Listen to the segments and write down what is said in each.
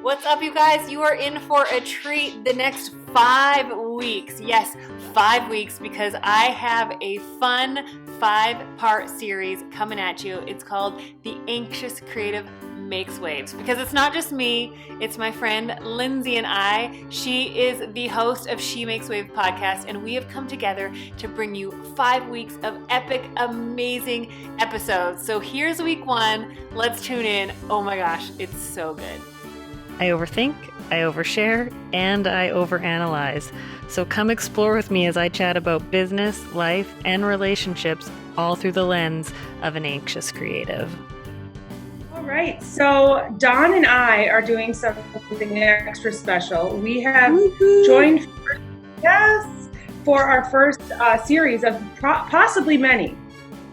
What's up, you guys? You are in for a treat the next 5 weeks. Yes, 5 weeks, because I have a fun 5-part series coming at you. It's called The Anxious Creative Makes Waves, because it's not just me, it's my friend Lindsay and I. She is the host of She Makes Waves podcast, and we have come together to bring you 5 weeks of epic, amazing episodes. So here's week 1. Let's tune in. Oh my gosh, it's so good. I overthink, I overshare, and I overanalyze. So come explore with me as I chat about business, life, and relationships, all through the lens of an anxious creative. All right, so Dawn and I are doing something extra special. We have joined for our first series of possibly many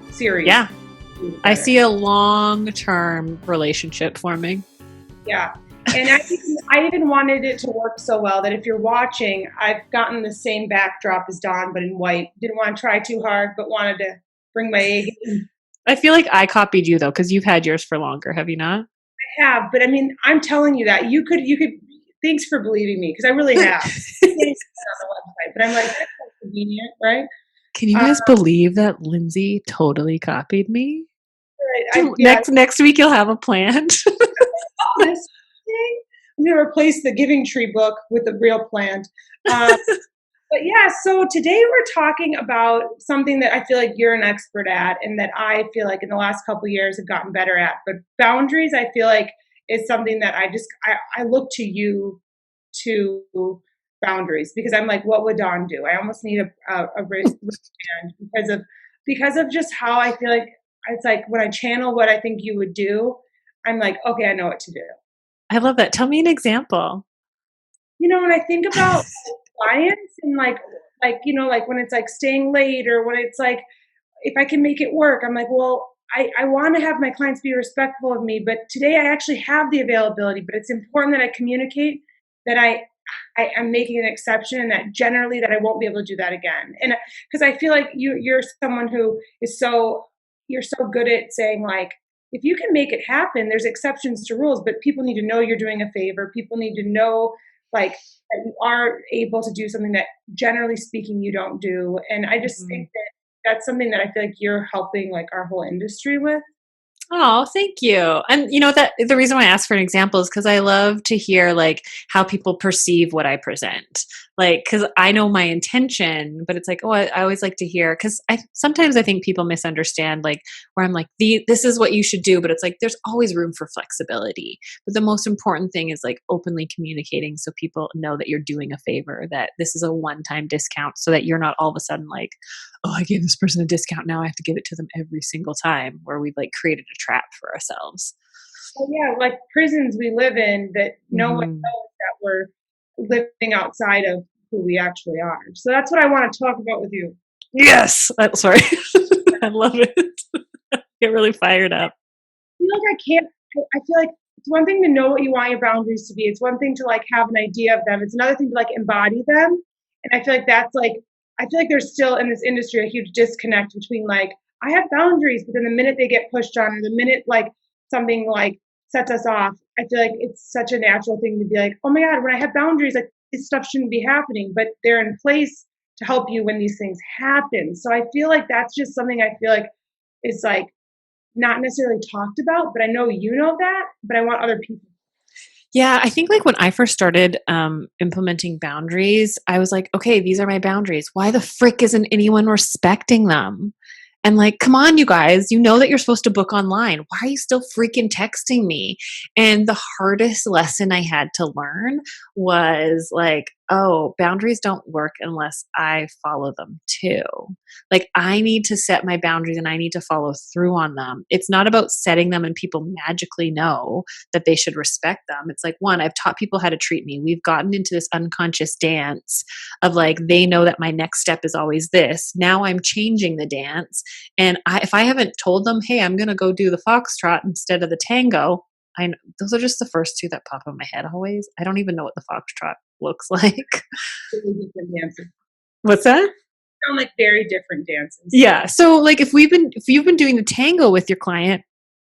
series. Yeah, I see a long-term relationship forming. Yeah. And I even wanted it to work so well that if you're watching, I've gotten the same backdrop as Dawn, but in white. Didn't want to try too hard, but wanted to bring my A game. I feel like I copied you though, because you've had yours for longer, have you not? I have, but I mean, I'm telling you that you could. Thanks for believing me, because I really have. It's on the website, but I'm like, that's so convenient, right? Can you guys believe that Lindsay totally copied me? Right, next week you'll have a plant. I'm going to replace the Giving Tree book with a real plant. But yeah, so today we're talking about something that I feel like you're an expert at, and that I feel like in the last couple of years have gotten better at. But boundaries, I feel like, is something that I look to you to boundaries, because I'm like, what would Dawn do? I almost need a wristband because of just how I feel like it's like when I channel what I think you would do, I'm like, okay, I know what to do. I love that. Tell me an example. You know, when I think about clients and like when it's like staying late, or when it's like, if I can make it work, I'm like, well, I want to have my clients be respectful of me, but today I actually have the availability, but it's important that I communicate that I am making an exception, and that generally that I won't be able to do that again. And because I feel like you're someone who is you're so good at saying, like, if you can make it happen, there's exceptions to rules, but people need to know you're doing a favor. People need to know, like, that you are able to do something that, generally speaking, you don't do. And I just think that that's something that I feel like you're helping, like, our whole industry with. Oh, thank you. And you know that the reason why I asked for an example is because I love to hear like how people perceive what I present. Like, because I know my intention, but it's like, oh, I always like to hear, because sometimes I think people misunderstand, like where I'm like, this is what you should do, but it's like there's always room for flexibility. But the most important thing is like openly communicating, so people know that you're doing a favor, that this is a one-time discount, so that you're not all of a sudden like, oh, I gave this person a discount, now I have to give it to them every single time, where we've like created a trap for ourselves. Well, yeah, like prisons we live in that no one knows that we're living outside of who we actually are. So that's what I want to talk about with you. Yes. Sorry. I love it. Get really fired up. I feel like it's one thing to know what you want your boundaries to be. It's one thing to like have an idea of them. It's another thing to like embody them. And I feel like there's still in this industry a huge disconnect between like, I have boundaries, but then the minute they get pushed on, or the minute like something like sets us off, I feel like it's such a natural thing to be like, oh my God, when I have boundaries, like this stuff shouldn't be happening, but they're in place to help you when these things happen. So I feel like that's just something I feel like is like not necessarily talked about, but I know you know that, but I want other people. Yeah, I think like when I first started implementing boundaries, I was like, okay, these are my boundaries. Why the frick isn't anyone respecting them? And like, come on, you guys, you know that you're supposed to book online. Why are you still freaking texting me? And the hardest lesson I had to learn was like, oh, boundaries don't work unless I follow them too. Like I need to set my boundaries and I need to follow through on them. It's not about setting them and people magically know that they should respect them. It's like, one, I've taught people how to treat me. We've gotten into this unconscious dance of like, they know that my next step is always this. Now I'm changing the dance. And if I haven't told them, hey, I'm going to go do the foxtrot instead of the tango, I know, those are just the first two that pop in my head always. I don't even know what the foxtrot looks like. Really different dances. What's that? Sound like very different dances. Yeah. So like if you've been doing the tango with your client,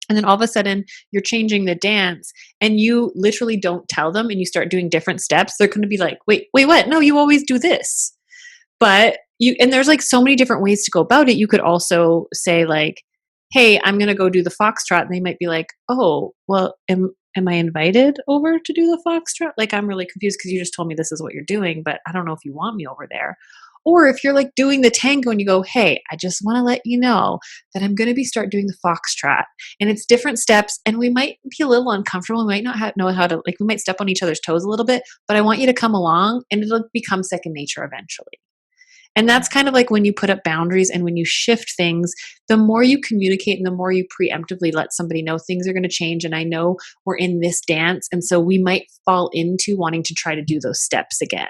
And then all of a sudden you're changing the dance and you literally don't tell them and you start doing different steps, they're going to be like, wait, what? No, you always do this. But and there's like so many different ways to go about it. You could also say like, hey, I'm going to go do the foxtrot. And they might be like, oh, well, am I invited over to do the foxtrot? Like, I'm really confused because you just told me this is what you're doing, but I don't know if you want me over there. Or if you're like doing the tango and you go, hey, I just want to let you know that I'm going to start doing the foxtrot and it's different steps and we might be a little uncomfortable. We might not know how to, like, we might step on each other's toes a little bit, but I want you to come along and it'll become second nature eventually. And that's kind of like when you put up boundaries and when you shift things, the more you communicate and the more you preemptively let somebody know things are going to change. And I know we're in this dance. And so we might fall into wanting to try to do those steps again.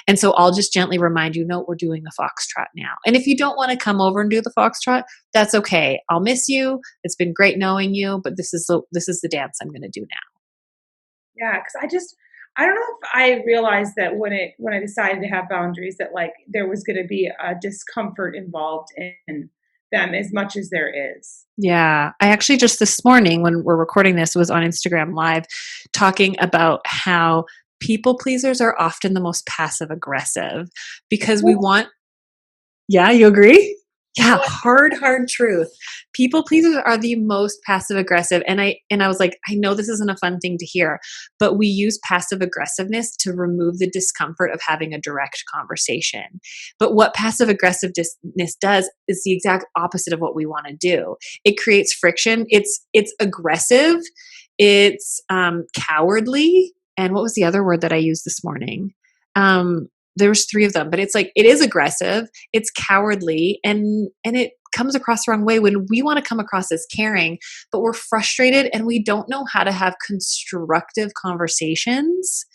And so I'll just gently remind you, no, we're doing the foxtrot now. And if you don't want to come over and do the foxtrot, that's okay. I'll miss you. It's been great knowing you, but this is the dance I'm going to do now. Yeah, because I don't know if I realized that when I decided to have boundaries that like there was going to be a discomfort involved in them as much as there is. Yeah. I actually just this morning when we're recording this was on Instagram Live talking about how people pleasers are often the most passive aggressive because we want, yeah, you agree? Yeah, hard truth. People pleasers are the most passive aggressive. And I was like, I know this isn't a fun thing to hear, but we use passive aggressiveness to remove the discomfort of having a direct conversation. But what passive aggressiveness does is the exact opposite of what we want to do. It creates friction. It's aggressive. It's cowardly. And what was the other word that I used this morning? There's three of them, but it's like, it is aggressive, it's cowardly, and it comes across the wrong way when we want to come across as caring, but we're frustrated and we don't know how to have constructive conversations.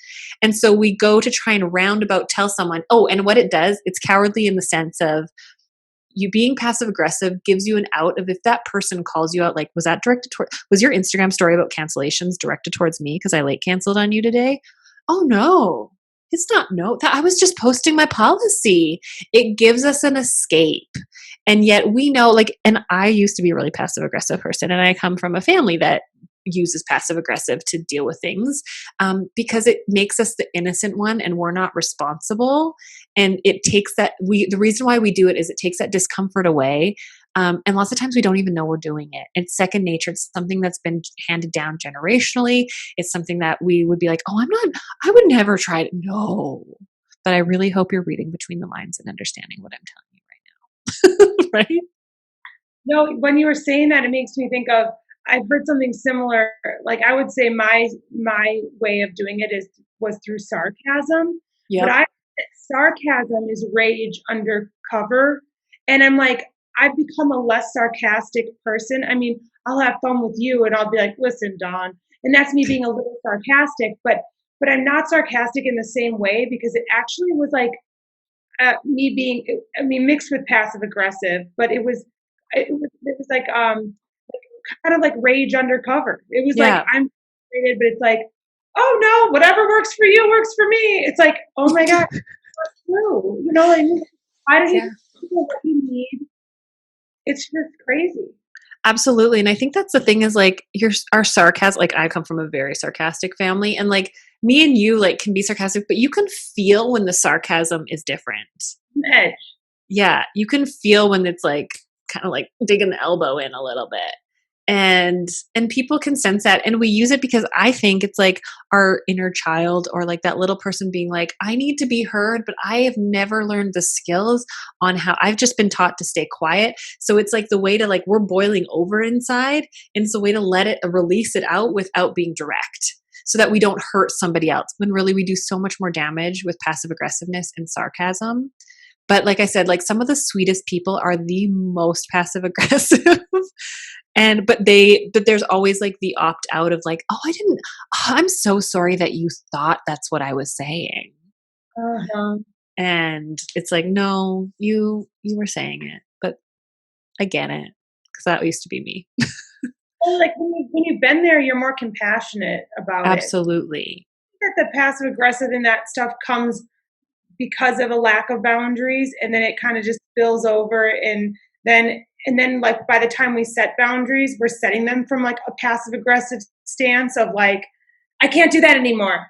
And so we go to try and roundabout tell someone, oh, and what it does, it's cowardly in the sense of you being passive aggressive gives you an out of if that person calls you out, like, was your Instagram story about cancellations directed towards me because I late canceled on you today? Oh no. It's not I was just posting my policy. It gives us an escape. And yet we know, like, and I used to be a really passive aggressive person and I come from a family that uses passive aggressive to deal with things because it makes us the innocent one and we're not responsible. And it takes the reason why we do it is it takes that discomfort away. And lots of times we don't even know we're doing it. It's second nature. It's something that's been handed down generationally. It's something that we would be like, oh, I would never try it. No. But I really hope you're reading between the lines and understanding what I'm telling you right now. Right? No, when you were saying that, it makes me think of, I've heard something similar. Like I would say my way of doing it was through sarcasm. Yep. But sarcasm is rage undercover. And I'm like, I've become a less sarcastic person. I mean, I'll have fun with you and I'll be like, listen, Dawn. And that's me being a little sarcastic, but I'm not sarcastic in the same way because it actually was like me being, I mean, mixed with passive aggressive, but it was like, kind of like rage undercover. It was like, I'm frustrated, but it's like, oh no, whatever works for you works for me. It's like, oh my God, that's true. You know, like, why don't you know what you need? It's just crazy. Absolutely. And I think that's the thing is like our sarcasm, like I come from a very sarcastic family and like me and you like can be sarcastic, but you can feel when the sarcasm is different. Edge. Yeah. You can feel when it's like kind of like digging the elbow in a little bit. And people can sense that. And we use it because I think it's like our inner child or like that little person being like, I need to be heard, but I have never learned the skills on how I've just been taught to stay quiet. So it's like the way to like, we're boiling over inside. And it's a way to let it release it out without being direct so that we don't hurt somebody else when really we do so much more damage with passive aggressiveness and sarcasm. But like I said, like some of the sweetest people are the most passive aggressive. But there's always like the opt out of like, I'm so sorry that you thought that's what I was saying. Uh-huh. And it's like, no, you were saying it, but I get it. Cause that used to be me. Well, like when you've been there, you're more compassionate about it. Absolutely. That the passive aggressive and that stuff comes because of a lack of boundaries, and then it kind of just spills over, and then and then like by the time we set boundaries, we're setting them from like a passive aggressive stance of like, I can't do that anymore.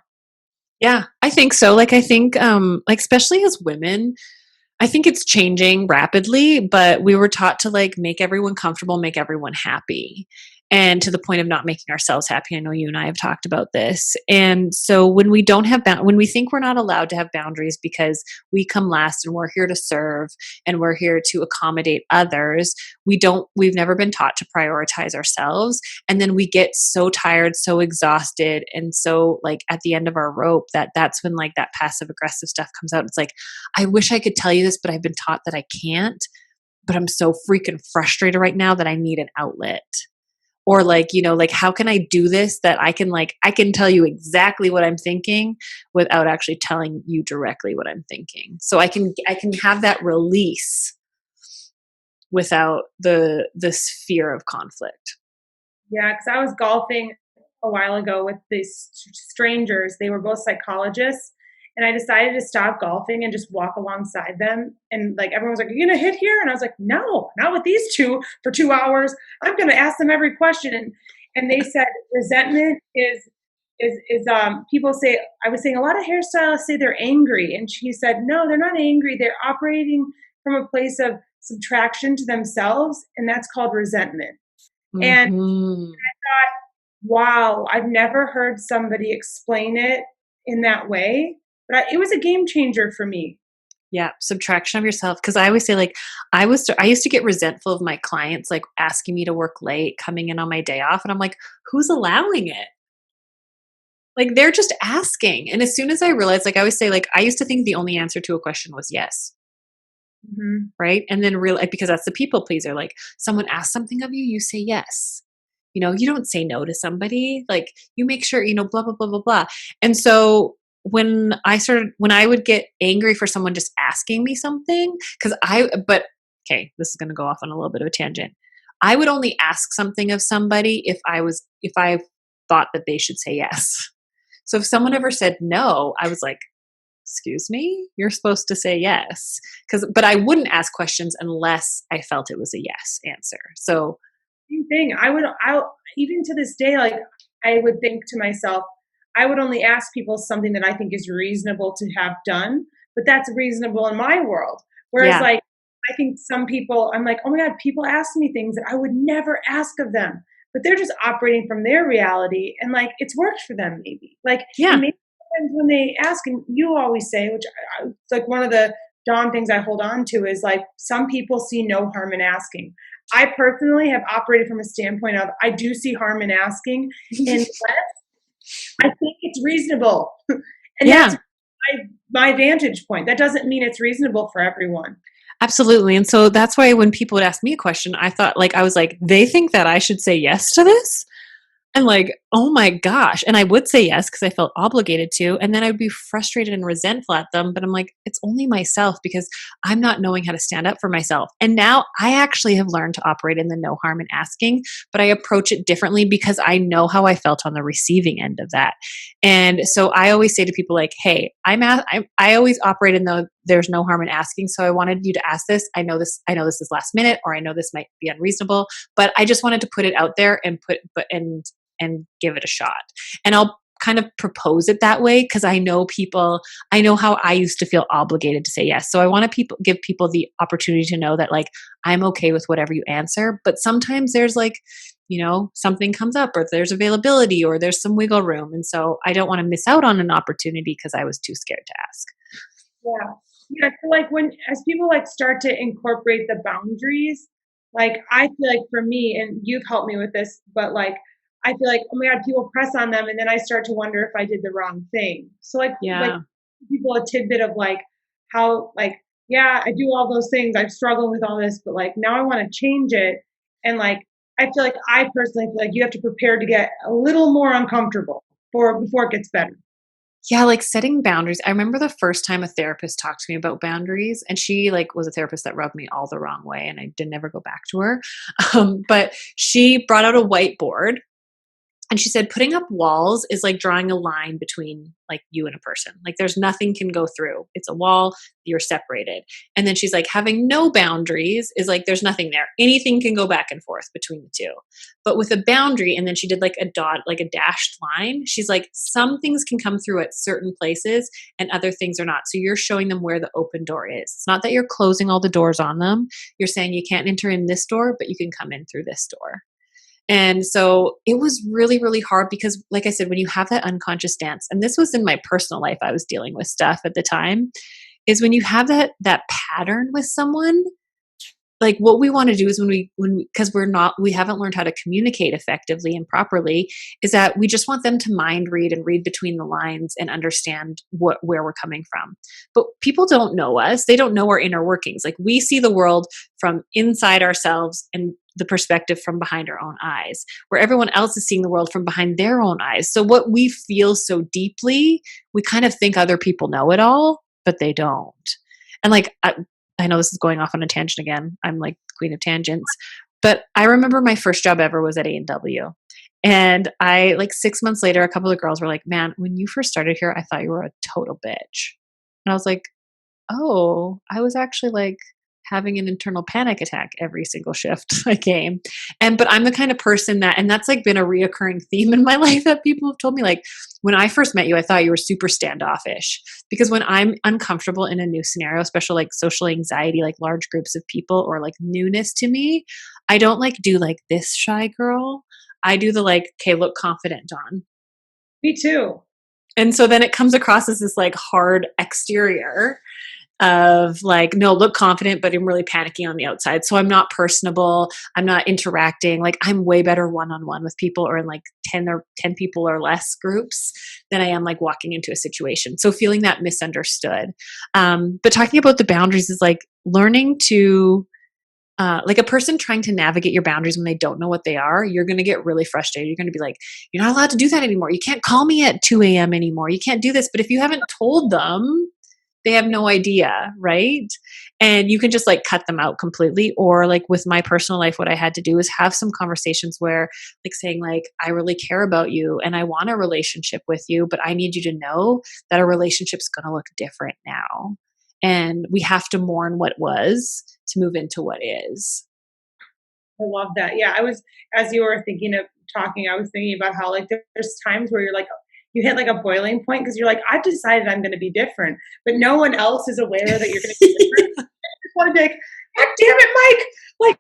Yeah, I think so. Like, I think, like, especially as women, I think it's changing rapidly, but we were taught to like make everyone comfortable, make everyone happy. And to the point of not making ourselves happy. I know you and I have talked about this. And so when we don't have, when we think we're not allowed to have boundaries because we come last and we're here to serve and we're here to accommodate others, we've never been taught to prioritize ourselves. And then we get so tired, so exhausted, and so like at the end of our rope that's when like that passive aggressive stuff comes out. It's like, I wish I could tell you this, but I've been taught that I can't. But I'm so freaking frustrated right now that I need an outlet. Or like, like how can I do this that I can tell you exactly what I'm thinking without actually telling you directly what I'm thinking. So I can have that release without this fear of conflict. Yeah, because I was golfing a while ago with these strangers. They were both psychologists. And I decided to stop golfing and just walk alongside them. And like everyone was like, "Are you gonna hit here?" And I was like, "No, not with these two for 2 hours. I'm gonna ask them every question." And they said resentment is people say, I was saying a lot of hairstylists say they're angry. And she said, no, they're not angry. They're operating from a place of subtraction to themselves, and that's called resentment. And Mm-hmm. wow, I've never heard somebody explain it in that way, but it was a game changer for me. Yeah, subtraction of yourself. Because I always say, like, I used to get resentful of my clients, like asking me to work late, coming in on my day off, and I'm like, who's allowing it? Like they're just asking. And as soon as I realized, like I always say, like I used to think the only answer to a question was yes. Hmm. Right. And then real because that's the people pleaser. Like someone asks something of you, you say yes. You don't say no to somebody. Like you make sure, blah, blah, blah, blah, blah. And so when I would get angry for someone just asking me something, but okay, this is going to go off on a little bit of a tangent. I would only ask something of somebody if I thought that they should say yes. So if someone ever said no, I was like, excuse me, you're supposed to say yes. But I wouldn't ask questions unless I felt it was a yes answer. So Same thing. I even to this day, like I would think to myself, I would only ask people something that I think is reasonable to have done, but that's reasonable in my world. Whereas yeah, like I think some people, I'm like, oh my God, people ask me things that I would never ask of them, but they're just operating from their reality and like it's worked for them maybe. Like, yeah, and maybe sometimes when they ask, and you always say, which it's like one of the Dawn things I hold on to is like some people see no harm in asking. I personally have operated from a standpoint of I do see harm in asking unless I think it's reasonable. And yeah. that's my vantage point. That doesn't mean it's reasonable for everyone. Absolutely. And so that's why when people would ask me a question, I was like, they think that I should say yes to this? And like, oh my gosh. And I would say yes because I felt obligated to. And then I would be frustrated and resentful at them. But I'm like, it's only myself because I'm not knowing how to stand up for myself. And now I actually have learned to operate in the no harm in asking, but I approach it differently because I know how I felt on the receiving end of that. And so I always say to people like, hey, I always operate in the there's no harm in asking. So I wanted you to ask this. I know this is last minute, or I know this might be unreasonable, but I just wanted to put it out there and give it a shot. And I'll kind of propose it that way because I know how I used to feel obligated to say yes. So I want to give people the opportunity to know that like I'm okay with whatever you answer, but sometimes there's like, something comes up or there's availability or there's some wiggle room. And so I don't want to miss out on an opportunity because I was too scared to ask. Yeah. Yeah. So like as people like start to incorporate the boundaries, like I feel like for me, and you've helped me with this, but like I feel like, oh my God, people press on them and then I start to wonder if I did the wrong thing. So like Yeah. people a tidbit of like how like, yeah, I do all those things. I've struggled with all this, but like now I want to change it. And like I feel like I personally feel like you have to prepare to get a little more uncomfortable before it gets better. Yeah, like setting boundaries. I remember the first time a therapist talked to me about boundaries, and she like was a therapist that rubbed me all the wrong way, and I didn't ever go back to her. But she brought out a whiteboard, And she said, putting up walls is like drawing a line between like you and a person. Like there's nothing can go through. It's a wall, you're separated. And then she's like, having no boundaries is like, there's nothing there. Anything can go back and forth between the two. But with a boundary, and then she did like a dot, like a dashed line. She's like, some things can come through at certain places and other things are not. So you're showing them where the open door is. It's not that you're closing all the doors on them. You're saying you can't enter in this door, but you can come in through this door. And so it was really, really hard because, like I said, when you have that unconscious stance, and this was in my personal life, I was dealing with stuff at the time, is when you have that pattern with someone, like what we want to do is because we haven't learned how to communicate effectively and properly, is that we just want them to mind read and read between the lines and understand where we're coming from. But people don't know us. They don't know our inner workings. Like we see the world from inside ourselves and the perspective from behind our own eyes, where everyone else is seeing the world from behind their own eyes. So what we feel so deeply, we kind of think other people know it all, but they don't. And like, I know this is going off on a tangent again. I'm like queen of tangents, but I remember my first job ever was at A&W. And I, like 6 months later, a couple of girls were like, man, when you first started here, I thought you were a total bitch. And I was like, oh, I was actually like having an internal panic attack every single shift I came. But I'm the kind of person and that's like been a reoccurring theme in my life that people have told me, like, when I first met you, I thought you were super standoffish, because when I'm uncomfortable in a new scenario, especially like social anxiety, like large groups of people or like newness to me, I don't like do like this shy girl. I do the like, okay, look confident, Dawn. Me too. And so then it comes across as this like hard exterior of like, no, look confident, but I'm really panicking on the outside. So I'm not personable. I'm not interacting. Like I'm way better one-on-one with people or in like 10 people or less groups than I am like walking into a situation. So feeling that misunderstood. But talking about the boundaries is like learning to, like a person trying to navigate your boundaries when they don't know what they are, you're going to get really frustrated. You're going to be like, you're not allowed to do that anymore. You can't call me at 2 a.m. anymore. You can't do this. But if you haven't told them, they have no idea, right? And you can just like cut them out completely. Or like with my personal life, what I had to do is have some conversations where like saying like, I really care about you and I want a relationship with you, but I need you to know that our relationship's going to look different now. And we have to mourn what was to move into what is. I love that. Yeah, as you were thinking of talking, I was thinking about how like there's times where you're like, you hit like a boiling point because you're like, I've decided I'm going to be different, but no one else is aware that you're going to be different. I just want to be like, God damn it, Mike, like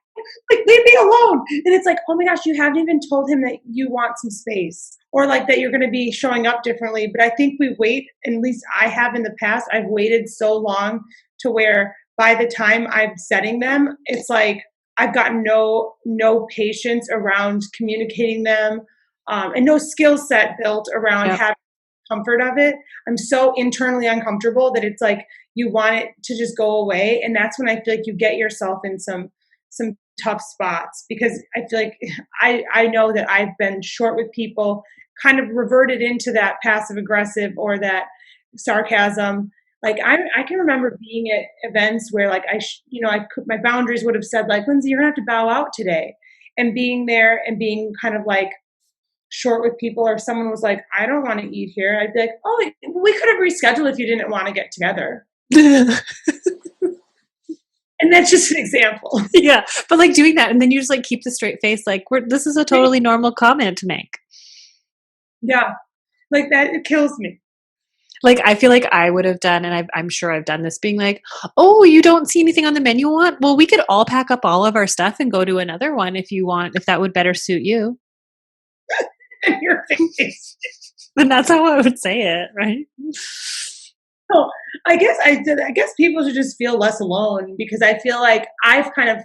leave me alone. And it's like, oh my gosh, you haven't even told him that you want some space or like that you're going to be showing up differently. But I think we wait, and at least I have in the past, I've waited so long to where by the time I'm setting them, it's like I've got no patience around communicating them. And no skill set built around having comfort of it. I'm so internally uncomfortable that it's like you want it to just go away. And that's when I feel like you get yourself in some tough spots, because I feel like I know that I've been short with people, kind of reverted into that passive aggressive or that sarcasm. Like I can remember being at events where like my boundaries would have said like, Lindsay, you're gonna have to bow out today, and being there and being kind of like short with people, or someone was like, I don't want to eat here, I'd be like, oh, we could have rescheduled if you didn't want to get together. And that's just an example. Yeah, but like doing that and then you just like keep the straight face, like this is a totally normal comment to make. Yeah, like that, it kills me. Like I feel like I would have done, and I'm sure I've done this, being like, oh, you don't see anything on the menu you want? Well, we could all pack up all of our stuff and go to another one if you want, if that would better suit you. And your face. And that's how I would say it, right? So I guess people should just feel less alone, because I feel like I've kind of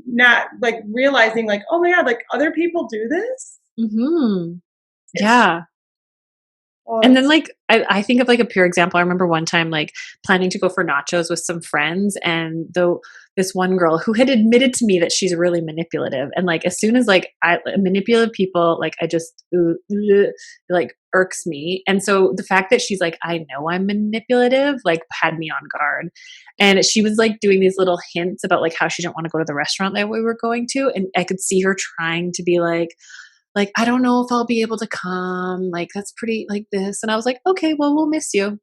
not like realizing like, oh my God, like other people do this. Mm-hmm. Yeah. And then like, I think of like a pure example. I remember one time like planning to go for nachos with some friends, and this one girl who had admitted to me that she's really manipulative. And like, as soon as like manipulative people, like I just like irks me. And so the fact that she's like, I know I'm manipulative, like had me on guard. And she was like doing these little hints about like how she didn't want to go to the restaurant that we were going to. And I could see her trying to be like, like, I don't know if I'll be able to come. Like, that's pretty like this. And I was like, okay, well, we'll miss you.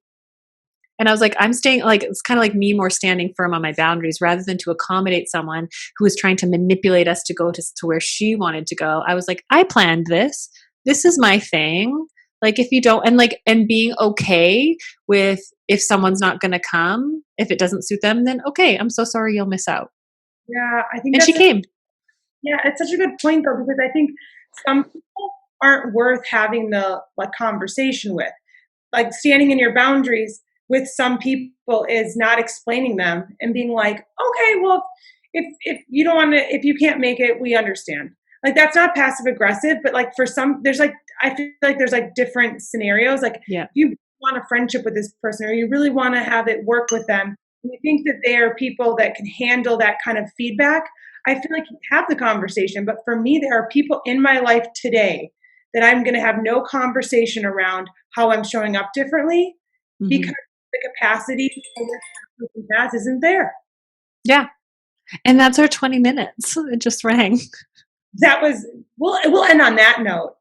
And I was like, I'm staying, like, it's kind of like me more standing firm on my boundaries rather than to accommodate someone who was trying to manipulate us to go to where she wanted to go. I was like, I planned this. This is my thing. Like, if you don't, and like, and being okay with if someone's not going to come, if it doesn't suit them, then okay, I'm so sorry, you'll miss out. Yeah, I think And she came. yeah, it's such a good point though, because I think some people aren't worth having the like conversation with. Like standing in your boundaries with some people is not explaining them and being like, okay, well, if you don't want to, if you can't make it, we understand. Like that's not passive aggressive, but like for some, there's like, I feel like there's like different scenarios. Like if you want a friendship with this person or you really want to have it work with them, and you think that they are people that can handle that kind of feedback, I feel like you have the conversation. But for me, there are people in my life today that I'm going to have no conversation around how I'm showing up differently because the capacity for this person has isn't there. Yeah. And that's our 20 minutes. It just rang. That was, we'll end on that note.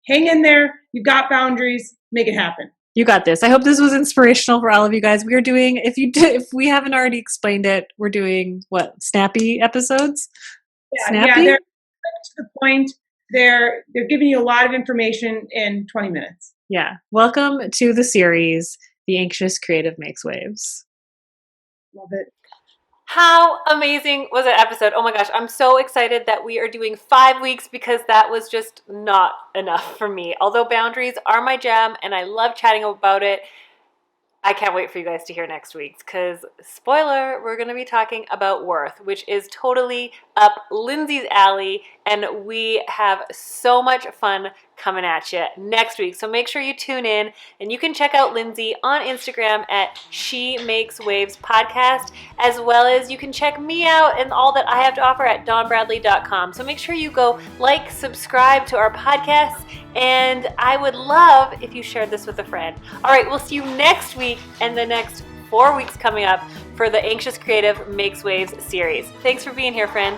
Hang in there. You've got boundaries. Make it happen. You got this. I hope this was inspirational for all of you guys. We are doing, if we haven't already explained it, we're doing what? Snappy episodes? Yeah, Snappy? they're to the point. They're giving you a lot of information in 20 minutes. Yeah. Welcome to the series, The Anxious Creative Makes Waves. Love it. How amazing was that episode? Oh my gosh, I'm so excited that we are doing 5 weeks because that was just not enough for me. Although boundaries are my jam and I love chatting about it, I can't wait for you guys to hear next week's because, spoiler, we're going to be talking about worth, which is totally up Lindsay's alley, and we have so much fun coming at you next week. So make sure you tune in, and you can check out Lindsay on Instagram at She Makes Waves Podcast, as well as you can check me out and all that I have to offer at dawnbradley.com. So make sure you go like, subscribe to our podcast, and I would love if you shared this with a friend. All right, we'll see you next week and the next 4 weeks coming up for the Anxious Creative Makes Waves series. Thanks for being here, friend.